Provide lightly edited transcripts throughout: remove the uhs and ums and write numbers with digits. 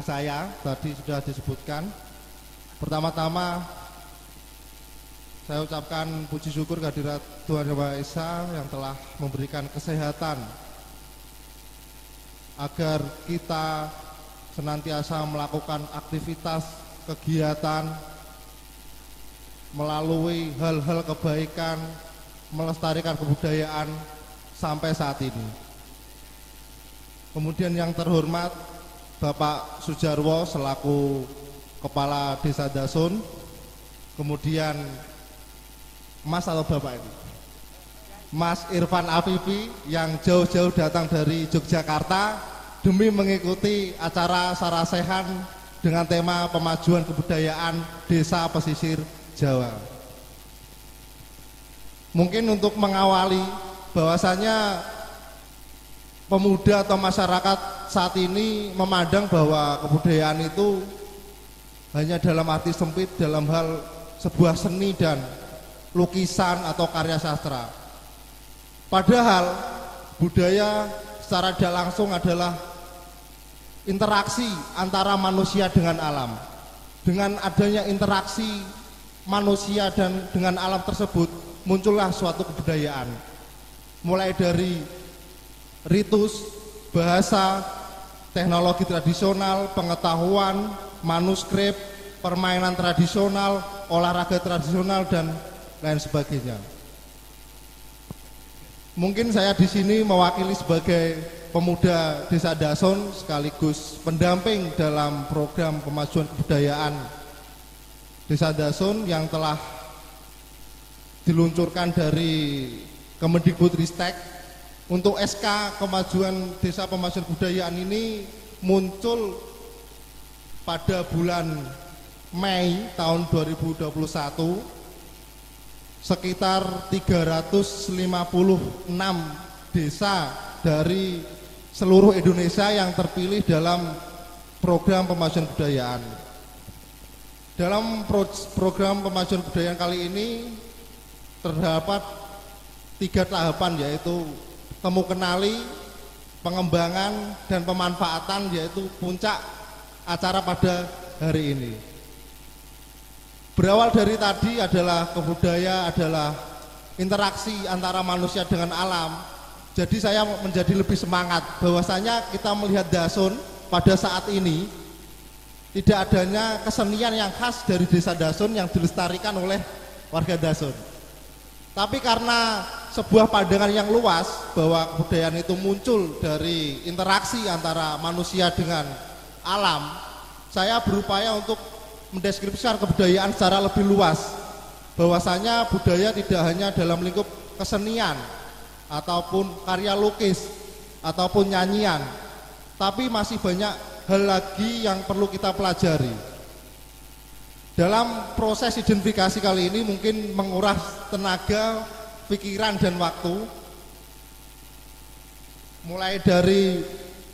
saya tadi sudah disebutkan. Pertama-tama saya ucapkan puji syukur kehadirat Tuhan Yang Maha Esa yang telah memberikan kesehatan agar kita senantiasa melakukan aktivitas kegiatan melalui hal-hal kebaikan, melestarikan kebudayaan sampai saat ini. Kemudian yang terhormat Bapak Sujarwo selaku Kepala Desa Dasun, kemudian Mas atau Bapak ini, Mas Irfan Afifi yang jauh-jauh datang dari Yogyakarta demi mengikuti acara Sarasehan dengan tema pemajuan kebudayaan Desa Pesisir Jawa. Mungkin untuk mengawali bahwasanya pemuda atau masyarakat saat ini memandang bahwa kebudayaan itu hanya dalam arti sempit dalam hal sebuah seni dan lukisan atau karya sastra. Padahal budaya secara tidak langsung adalah interaksi antara manusia dengan alam. Dengan adanya interaksi manusia dan dengan alam tersebut muncullah suatu kebudayaan. Mulai dari ritus, bahasa, teknologi tradisional, pengetahuan, manuskrip, permainan tradisional, olahraga tradisional dan lain sebagainya. Mungkin saya di sini mewakili sebagai pemuda Desa Dasun sekaligus pendamping dalam program pemajuan kebudayaan Desa Dasun yang telah diluncurkan dari Kemendikbudristek. Untuk SK kemajuan Desa Pemajuan Kebudayaan ini muncul pada bulan Mei tahun 2021 sekitar 356 desa dari seluruh Indonesia yang terpilih dalam program pemajuan kebudayaan. Dalam program pemajuan kebudayaan kali ini terdapat 3 tahapan, yaitu temu kenali, pengembangan, dan pemanfaatan, yaitu puncak acara pada hari ini. Berawal dari tadi adalah kebudayaan adalah interaksi antara manusia dengan alam. Jadi saya menjadi lebih semangat bahwasanya kita melihat Dasun pada saat ini tidak adanya kesenian yang khas dari Desa Dasun yang dilestarikan oleh warga Dasun. Tapi karena sebuah pandangan yang luas bahwa kebudayaan itu muncul dari interaksi antara manusia dengan alam, saya berupaya untuk mendeskripsikan kebudayaan secara lebih luas. Bahwasanya budaya tidak hanya dalam lingkup kesenian ataupun karya lukis ataupun nyanyian, tapi masih banyak hal lagi yang perlu kita pelajari. Dalam proses identifikasi kali ini mungkin menguras tenaga, pikiran dan waktu. Mulai dari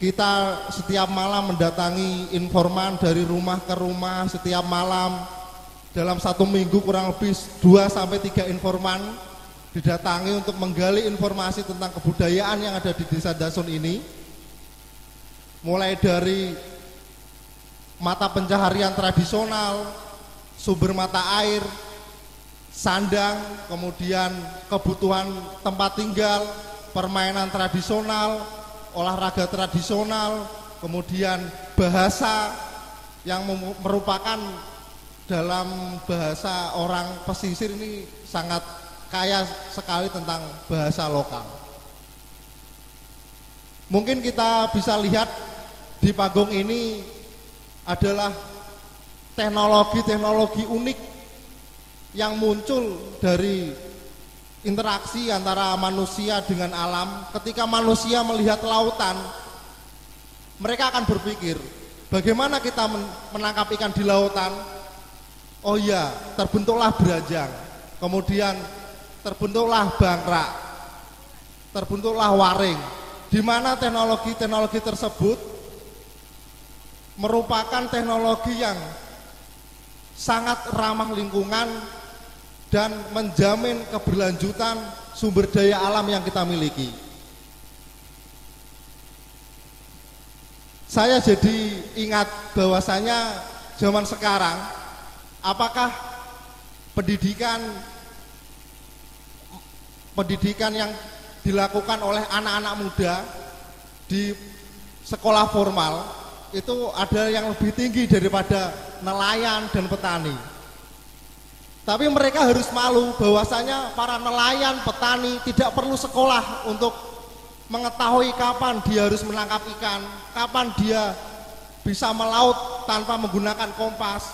kita setiap malam mendatangi informan dari rumah ke rumah setiap malam. Dalam 1 minggu kurang lebih 2-3 informan didatangi untuk menggali informasi tentang kebudayaan yang ada di Desa Dasun ini. Mulai dari mata pencaharian tradisional, sumber mata air, sandang, kemudian kebutuhan tempat tinggal, permainan tradisional, olahraga tradisional, kemudian bahasa yang merupakan dalam bahasa orang pesisir ini sangat kaya sekali tentang bahasa lokal. Mungkin kita bisa lihat di panggung ini adalah teknologi-teknologi unik yang muncul dari interaksi antara manusia dengan alam. Ketika manusia melihat lautan, mereka akan berpikir, bagaimana kita menangkap ikan di lautan? Oh iya, terbentuklah beranjang, kemudian terbentuklah bangrak, terbentuklah waring, di mana teknologi-teknologi tersebut merupakan teknologi yang sangat ramah lingkungan dan menjamin keberlanjutan sumber daya alam yang kita miliki. saya jadi ingat bahwasanya zaman sekarang, apakah pendidikan yang dilakukan oleh anak-anak muda di sekolah formal itu ada yang lebih tinggi daripada nelayan dan petani. Tapi mereka harus malu bahwasanya para nelayan, petani tidak perlu sekolah untuk mengetahui kapan dia harus menangkap ikan, kapan dia bisa melaut tanpa menggunakan kompas,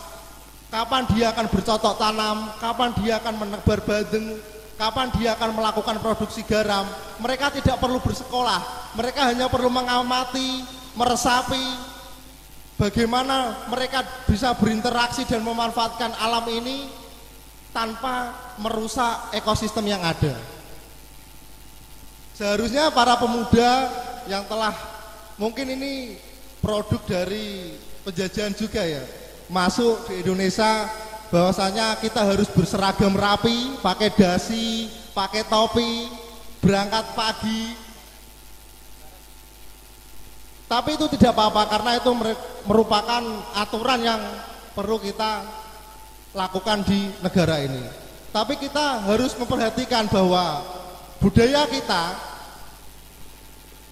kapan dia akan bercocok tanam, kapan dia akan menebar badeng, kapan dia akan melakukan produksi garam. Mereka tidak perlu bersekolah, mereka hanya perlu mengamati, meresapi bagaimana mereka bisa berinteraksi dan memanfaatkan alam ini tanpa merusak ekosistem yang ada. Seharusnya para pemuda yang telah, mungkin ini produk dari penjajahan juga ya, masuk di Indonesia, bahwasanya kita harus berseragam rapi, pakai dasi, pakai topi, berangkat pagi. Tapi itu tidak apa-apa karena itu merupakan aturan yang perlu kita lakukan di negara ini. Tapi kita harus memperhatikan bahwa budaya kita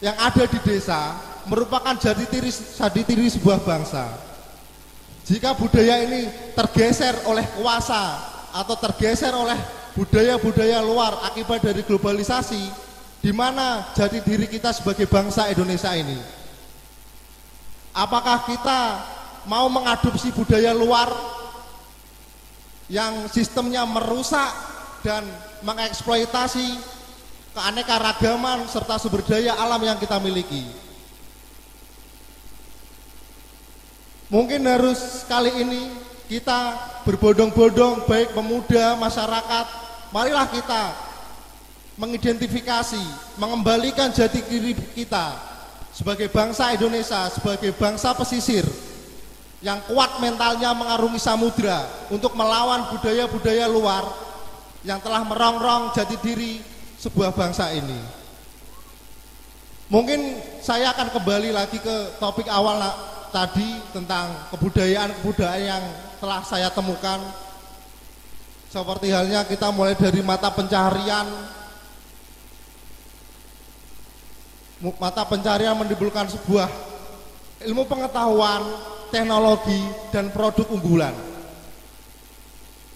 yang ada di desa merupakan jati diri sebuah bangsa. Jika budaya ini tergeser oleh kuasa atau tergeser oleh budaya-budaya luar akibat dari globalisasi, di mana jati diri kita sebagai bangsa Indonesia ini? Apakah kita mau mengadopsi budaya luar yang sistemnya merusak dan mengeksploitasi keanekaragaman serta sumber daya alam yang kita miliki? Mungkin harus kali ini kita berbondong-bondong, baik pemuda, masyarakat, marilah kita mengidentifikasi, mengembalikan jati diri kita sebagai bangsa Indonesia, sebagai bangsa pesisir yang kuat mentalnya mengarungi samudra untuk melawan budaya-budaya luar yang telah merongrong jati diri sebuah bangsa ini. Mungkin saya akan kembali lagi ke topik awal tadi tentang kebudayaan yang telah saya temukan. Seperti halnya kita mulai dari mata pencaharian. Mata pencaharian menimbulkan sebuah ilmu pengetahuan, teknologi, dan produk unggulan.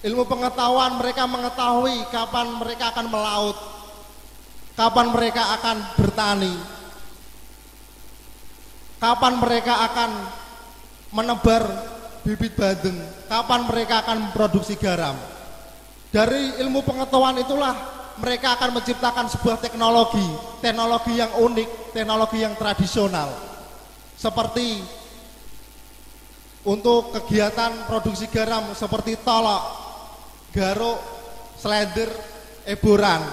Ilmu pengetahuan, mereka mengetahui kapan mereka akan melaut, kapan mereka akan bertani, kapan mereka akan menebar bibit badeng, kapan mereka akan memproduksi garam. Dari ilmu pengetahuan itulah mereka akan menciptakan sebuah teknologi yang unik, teknologi yang tradisional. Seperti untuk kegiatan produksi garam seperti tolok, garuk, slender, eboran,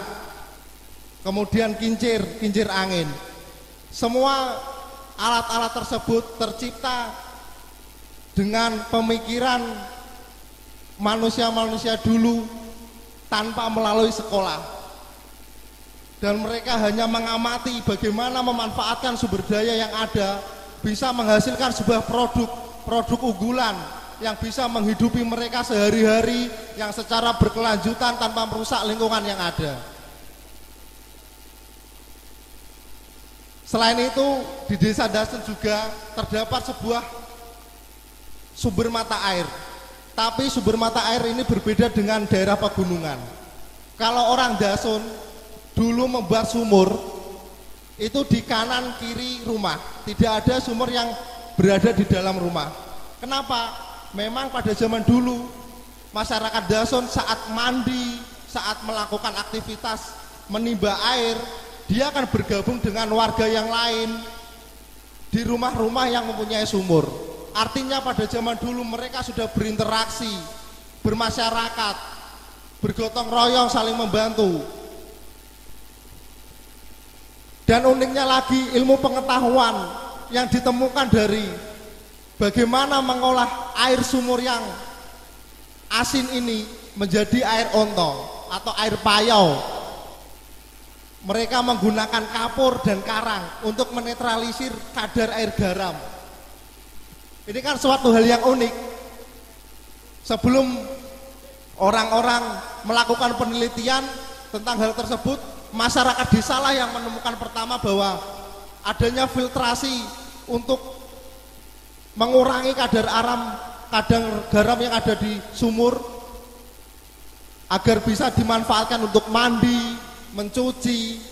kemudian kincir angin. Semua alat-alat tersebut tercipta dengan pemikiran manusia-manusia dulu tanpa melalui sekolah. Dan mereka hanya mengamati bagaimana memanfaatkan sumber daya yang ada, bisa menghasilkan sebuah produk unggulan yang bisa menghidupi mereka sehari-hari yang secara berkelanjutan tanpa merusak lingkungan yang ada. Selain itu, di Desa Dasen juga terdapat sebuah sumber mata air. Tapi sumber mata air ini berbeda dengan daerah pegunungan. Kalau orang Dasun dulu membuat sumur, itu di kanan kiri rumah, tidak ada sumur yang berada di dalam rumah. Kenapa? Memang pada zaman dulu masyarakat Dasun saat mandi, saat melakukan aktivitas menimba air, dia akan bergabung dengan warga yang lain di rumah-rumah yang mempunyai sumur. Artinya pada zaman dulu mereka sudah berinteraksi, bermasyarakat, bergotong royong, saling membantu. Dan uniknya lagi, ilmu pengetahuan yang ditemukan dari bagaimana mengolah air sumur yang asin ini menjadi air ontong atau air payau. Mereka menggunakan kapur dan karang untuk menetralisir kadar air garam Ini kan suatu hal yang unik. Sebelum orang-orang melakukan penelitian tentang hal tersebut, masyarakat desa lah yang menemukan pertama bahwa adanya filtrasi untuk mengurangi kadar garam yang ada di sumur agar bisa dimanfaatkan untuk mandi, mencuci,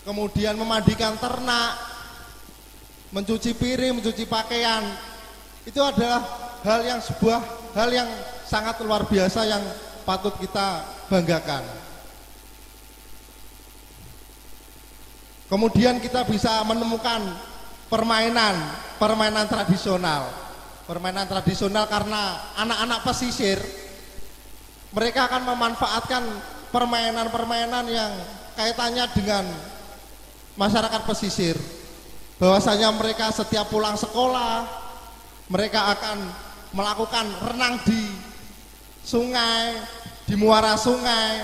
kemudian memandikan ternak, mencuci piring, mencuci pakaian. Itu adalah sebuah hal yang sangat luar biasa yang patut kita banggakan. Kemudian kita bisa menemukan permainan tradisional. Permainan tradisional karena anak-anak pesisir mereka akan memanfaatkan permainan-permainan yang kaitannya dengan masyarakat pesisir. Bahwasanya mereka setiap pulang sekolah mereka akan melakukan renang di sungai, di muara sungai.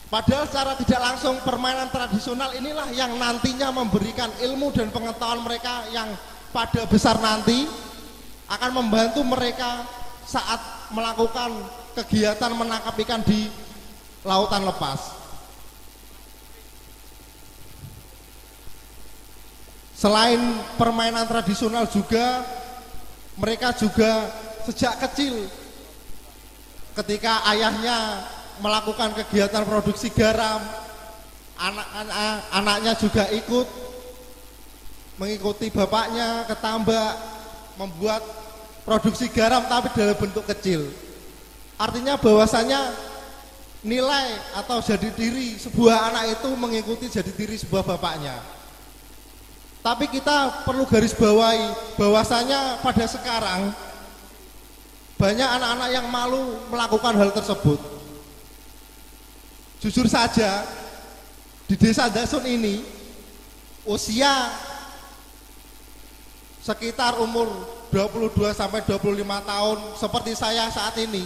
Padahal secara tidak langsung permainan tradisional inilah yang nantinya memberikan ilmu dan pengetahuan mereka yang pada besar nanti akan membantu mereka saat melakukan kegiatan menangkap ikan di lautan lepas. Selain permainan tradisional juga mereka juga sejak kecil ketika ayahnya melakukan kegiatan produksi garam, anaknya juga ikut mengikuti bapaknya ke tambak membuat produksi garam tapi dalam bentuk kecil. Artinya bahwasanya nilai atau jati diri sebuah anak itu mengikuti jati diri sebuah bapaknya. Tapi kita perlu garis bawahi bahwasanya pada sekarang banyak anak-anak yang malu melakukan hal tersebut. Jujur saja di desa Dasun ini usia sekitar umur 22 sampai 25 tahun seperti saya saat ini,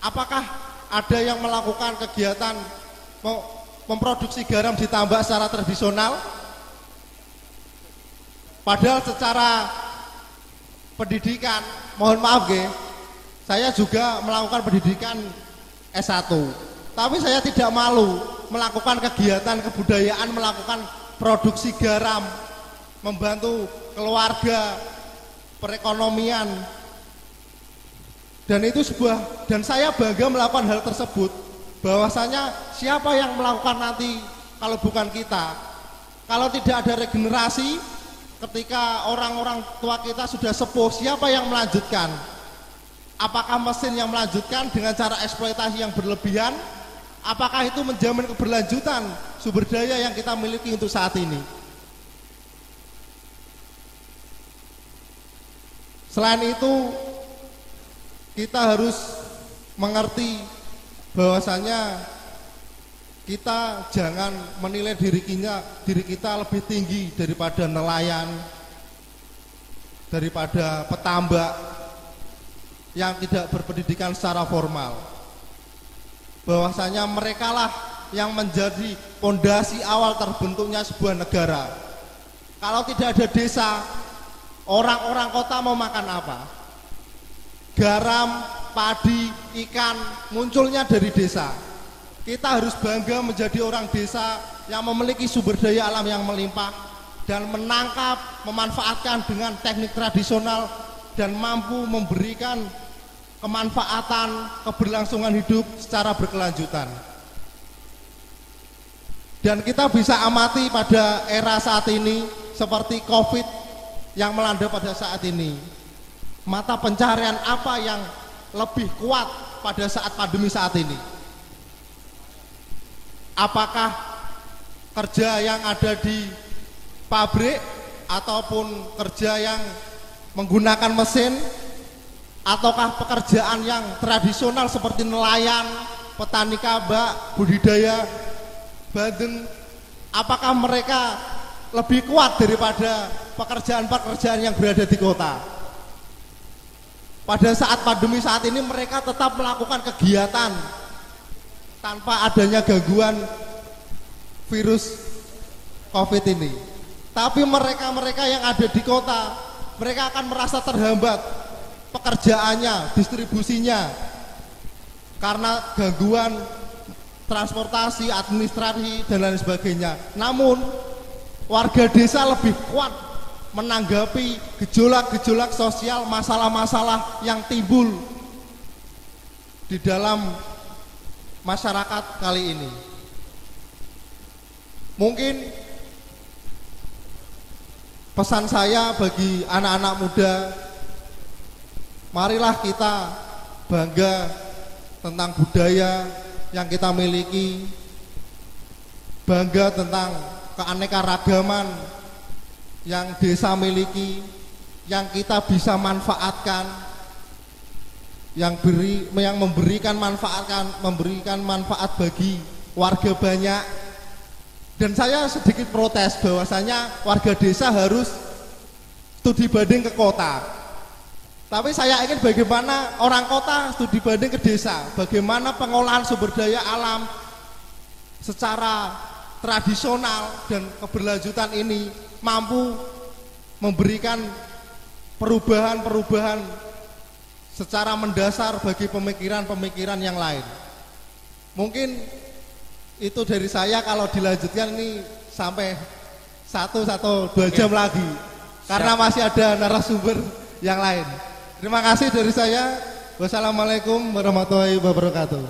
apakah ada yang melakukan kegiatan memproduksi garam di tambak secara tradisional? Padahal secara pendidikan, mohon maaf saya juga melakukan pendidikan S1. Tapi saya tidak malu melakukan kegiatan kebudayaan, melakukan produksi garam, membantu keluarga, perekonomian. Dan itu dan saya bangga melakukan hal tersebut. Bahwasanya siapa yang melakukan nanti kalau bukan kita? Kalau tidak ada regenerasi, ketika orang-orang tua kita sudah sepuh, siapa yang melanjutkan? Apakah mesin yang melanjutkan dengan cara eksploitasi yang berlebihan? Apakah itu menjamin keberlanjutan sumber daya yang kita miliki untuk saat ini? Selain itu, kita harus mengerti bahwasanya kita jangan menilai diri kita lebih tinggi daripada nelayan, daripada petambak yang tidak berpendidikan secara formal. Bahwasanya merekalah yang menjadi fondasi awal terbentuknya sebuah negara. Kalau tidak ada desa, orang-orang kota mau makan apa? Garam, padi, ikan munculnya dari desa. Kita harus bangga menjadi orang desa yang memiliki sumber daya alam yang melimpah dan menangkap, memanfaatkan dengan teknik tradisional dan mampu memberikan kemanfaatan, keberlangsungan hidup secara berkelanjutan. Dan kita bisa amati pada era saat ini seperti COVID yang melanda pada saat ini. Mata pencarian apa yang lebih kuat pada saat pandemi saat ini? Apakah kerja yang ada di pabrik ataupun kerja yang menggunakan mesin, ataukah pekerjaan yang tradisional seperti nelayan, petani kabak, budidaya bandeng, apakah mereka lebih kuat daripada pekerjaan-pekerjaan yang berada di kota? Pada saat pandemi saat ini mereka tetap melakukan kegiatan tanpa adanya gangguan virus COVID ini. Tapi mereka-mereka yang ada di kota mereka akan merasa terhambat pekerjaannya, distribusinya, karena gangguan transportasi, administrasi, dan lain sebagainya. Namun warga desa lebih kuat menanggapi gejolak-gejolak sosial, masalah-masalah yang timbul di dalam masyarakat kali ini. Mungkin pesan saya bagi anak-anak muda, marilah kita bangga tentang budaya yang kita miliki, bangga tentang keanekaragaman yang desa miliki, yang kita bisa manfaatkan, yang memberikan manfaat bagi warga banyak. Dan saya sedikit protes bahwasanya warga desa harus studi banding ke kota. Tapi saya ingin bagaimana orang kota studi banding ke desa, bagaimana pengolahan sumber daya alam secara tradisional dan keberlanjutan ini mampu memberikan perubahan-perubahan secara mendasar bagi pemikiran-pemikiran yang lain. Mungkin itu dari saya, kalau dilanjutkan ini sampai 1-2 jam lagi karena masih ada narasumber yang lain. Terima kasih dari saya. Wassalamualaikum warahmatullahi wabarakatuh.